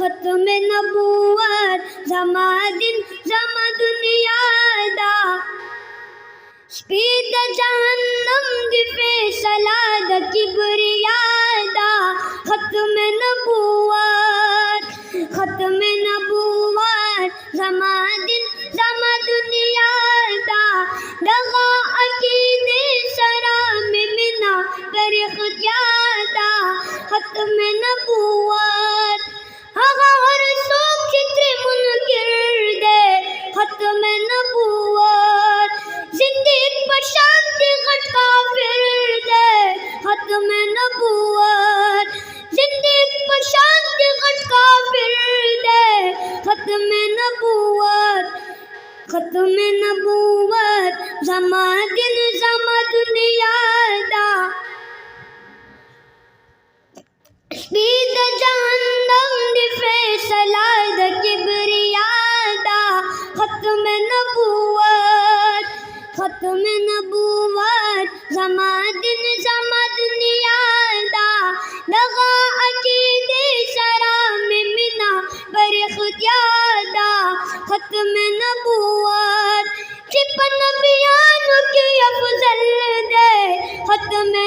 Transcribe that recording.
खत्म नबूवत ज़मा दिन ज़मा दुनिया दा स्पीद जहन्नम दी फैसला दा किबरिया दा खत्म नबूवत ज़मा दिन ज़मा दुनिया दा दगा अकीदे सरा में मिना कर ख्यादा खत्म नबूवत हगा हर सोख चित्र मुनकिर दे खत्म नबूवत जिंदगी पर शांति घट काफिर दे खत्म नबूवत जिंदगी पर शांति घट काफिर दे खत्म नबूवत ज़मा दिन ज़मा दुनिया दा स्पीद जहन्नम दी फैसला दा किबरिया दा खत्म नबूवत ज़मा दिन ज़मा दुनिया दा दगा अकीदे सरा में मिना पर ख्यादा खत्म नबूवत छिपन नबियान की अफजल दे खत्म